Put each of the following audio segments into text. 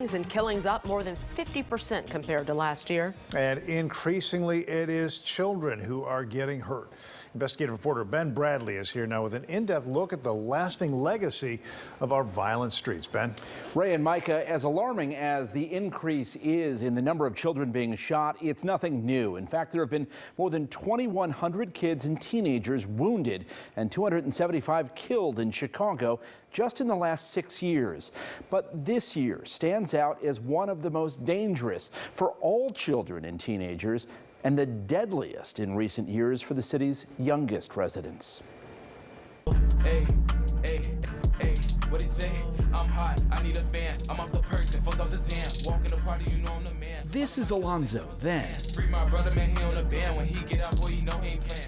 And killings up more than 50% compared to last year. And increasingly, it is children who are getting hurt. Investigative reporter Ben Bradley is here now with an in-depth look at the lasting legacy of our violent streets. Ben? Ray and Micah, as alarming as the increase is in the number of children being shot, it's nothing new. In fact, there have been more than 2,100 kids and teenagers wounded and 275 killed in Chicago just in the last 6 years. But this year stands out as one of the most dangerous for all children and teenagers, and the deadliest in recent years for the city's youngest residents. Hey, hey, hey, what he say? I'm hot, I need a fan. I'm off the perks and fuck off the Zan. Walk in the party, you know I'm the man. This is Alonzo then. Free my brother, man, he on the band. When he get out, boy, you know he ain't playing.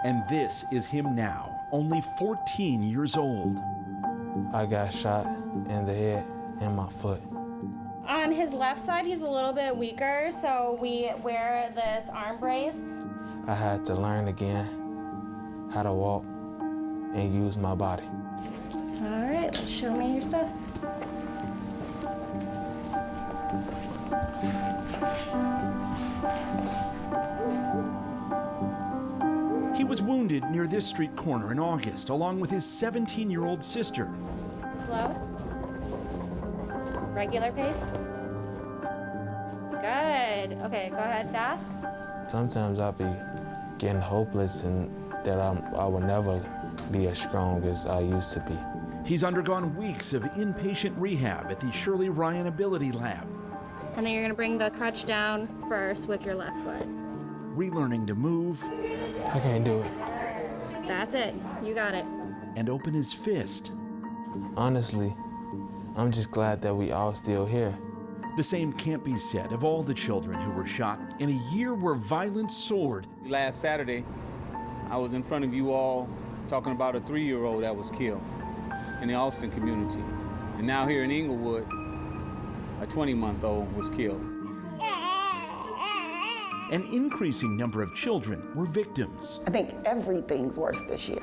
And this is him now, only 14 years old. I got shot in the head and my foot. On his left side, he's a little bit weaker, so we wear this arm brace. I had to learn again how to walk and use my body. All right, show me your stuff. He was wounded near this street corner in August, along with his 17-year-old sister. Slow. Regular pace. Good. Okay, go ahead, fast. Sometimes I'll be getting hopeless and that I will never be as strong as I used to be. He's undergone weeks of inpatient rehab at the Shirley Ryan Ability Lab. And then you're gonna bring the crutch down first with your left foot. Relearning to move. I can't do it. That's it. You got it. And open his fist. Honestly, I'm just glad that we all still here. The same can't be said of all the children who were shot in a year where violence soared. Last Saturday, I was in front of you all talking about a 3-year-old that was killed in the Austin community. And now here in Inglewood, a 20-month-old was killed. An increasing number of children were victims. I think everything's worse this year.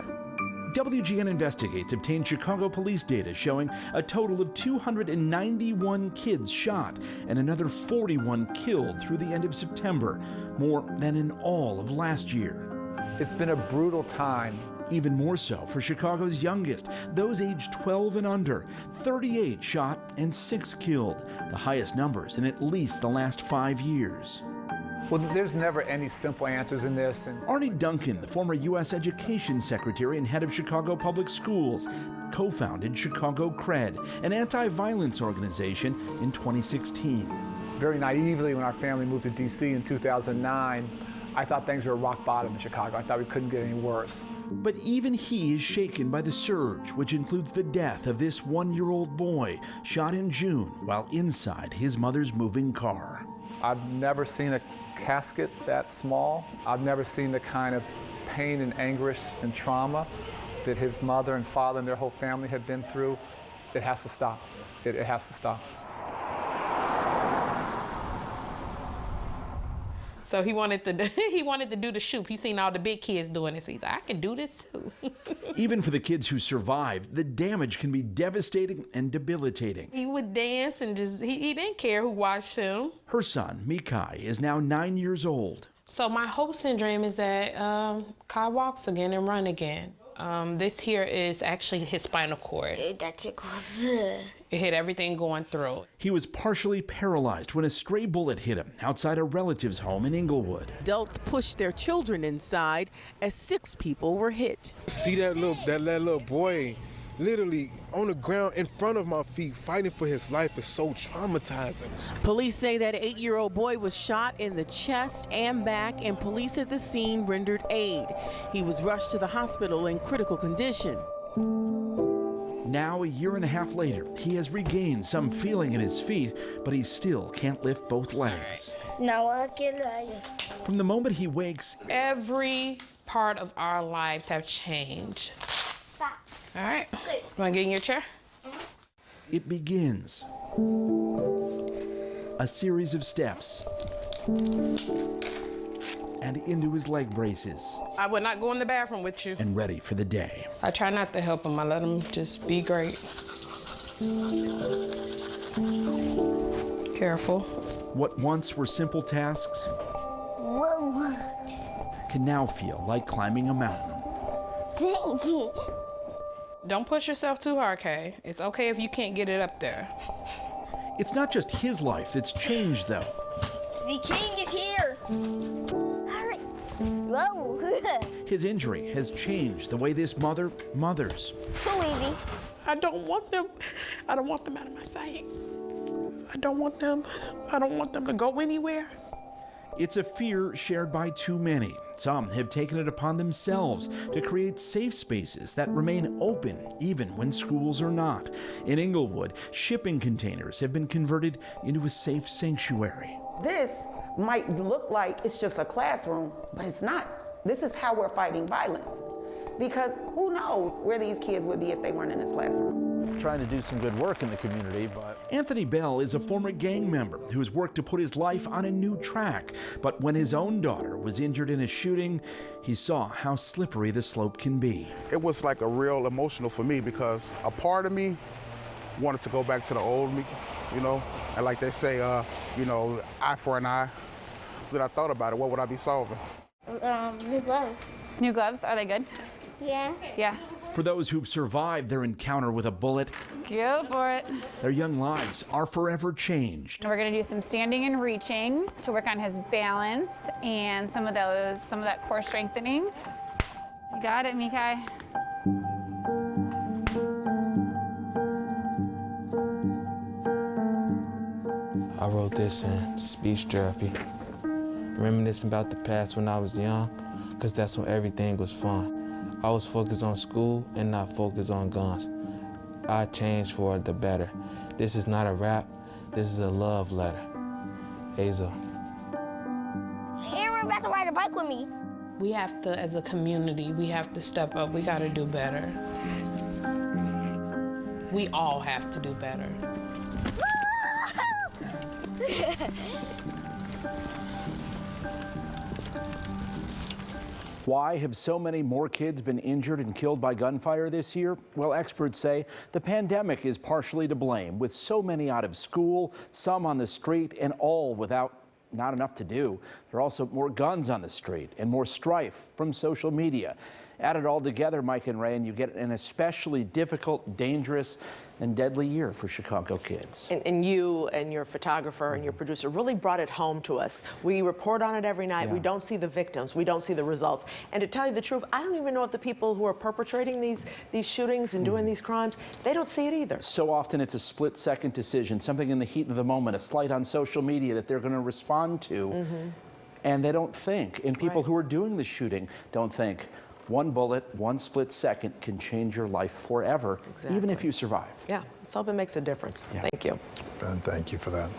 WGN Investigates obtained Chicago police data showing a total of 291 kids shot and another 41 killed through the end of September, more than in all of last year. It's been a brutal time. Even more so for Chicago's youngest, those aged 12 and under, 38 shot and 6 killed, the highest numbers in at least the last 5 years. Well, there's never any simple answers in this. Arnie Duncan, the former U.S. Education Secretary and head of Chicago Public Schools, co-founded Chicago Cred, an anti-violence organization, in 2016. Very naively, when our family moved to D.C. in 2009, I thought things were rock bottom in Chicago. I thought we couldn't get any worse. But even he is shaken by the surge, which includes the death of this 1-year-old boy, shot in June while inside his mother's moving car. I've never seen a casket that small. I've never seen the kind of pain and anguish and trauma that his mother and father and their whole family had been through. It has to stop. It has to stop. So he wanted to do the shoot. He seen all the big kids doing it. So he's like, I can do this too. Even for the kids who survived, the damage can be devastating and debilitating. He would dance and he didn't care who watched him. Her son, Mikai, is now 9 years old. So my hopes and dream is that Kai walks again and run again. This here is actually his spinal cord. That tickles. It hit everything going through. He was partially paralyzed when a stray bullet hit him outside a relative's home in Inglewood. Adults pushed their children inside as 6 people were hit. See that little boy literally on the ground in front of my feet fighting for his life is so traumatizing. Police say that 8-year-old boy was shot in the chest and back, and police at the scene rendered aid. He was rushed to the hospital in critical condition. Now, a year and a half later, he has regained some feeling in his feet, but he still can't lift both legs. From the moment he wakes, every part of our lives have changed. All right, want to get in your chair? It begins. A series of steps. and into his leg braces. I would not go in the bathroom with you. And ready for the day. I try not to help him. I let him just be great. Careful. What once were simple tasks Whoa. can now feel like climbing a mountain. Dang it. Don't push yourself too hard, Kay. It's okay if you can't get it up there. It's not just his life that's changed, though. The king is here. Hurry. Whoa. His injury has changed the way this mother mothers. Too easy. I don't want them out of my sight. I don't want them to go anywhere. It's a fear shared by too many. Some have taken it upon themselves to create safe spaces that remain open even when schools are not. In Inglewood, shipping containers have been converted into a safe sanctuary. This might look like it's just a classroom, but it's not. This is how we're fighting violence. Because who knows where these kids would be if they weren't in this classroom. Trying to do some good work in the community, but... Anthony Bell is a former gang member who's worked to put his life on a new track. But when his own daughter was injured in a shooting, he saw how slippery the slope can be. It was like a real emotional for me because a part of me wanted to go back to the old me, you know? And like they say, you know, eye for an eye. Then I thought about it, what would I be solving? New gloves. New gloves, are they good? Yeah. Yeah. For those who've survived their encounter with a bullet, Go for it. their young lives are forever changed. We're gonna do some standing and reaching to work on his balance and some of that core strengthening. You got it, Mikai. I wrote this in speech therapy, reminiscing about the past when I was young, because that's when everything was fun. I was focused on school and not focused on guns. I changed for the better. This is not a rap, this is a love letter. Azo. Aaron about to ride a bike with me. We have to, as a community, we have to step up. We gotta do better. We all have to do better. Why have so many more kids been injured and killed by gunfire this year? Well, experts say the pandemic is partially to blame, with so many out of school, some on the street, and all without not enough to do. There are also more guns on the street and more strife from social media. Add it all together, Mike and Ray, and you get an especially difficult, dangerous, and deadly year for Chicago kids. And you and your photographer and your producer really brought it home to us. We report on it every night. Yeah. We don't see the victims. We don't see the results. And to tell you the truth, I don't even know if the people who are perpetrating these shootings and doing these crimes, they don't see it either. So often it's a split-second decision, something in the heat of the moment, a slight on social media that they're going to respond to, and they don't think. And people who are doing the shooting don't think. One bullet, one split second can change your life forever, even if you survive. Yeah, let's hope it makes a difference. Thank you. Ben, thank you for that.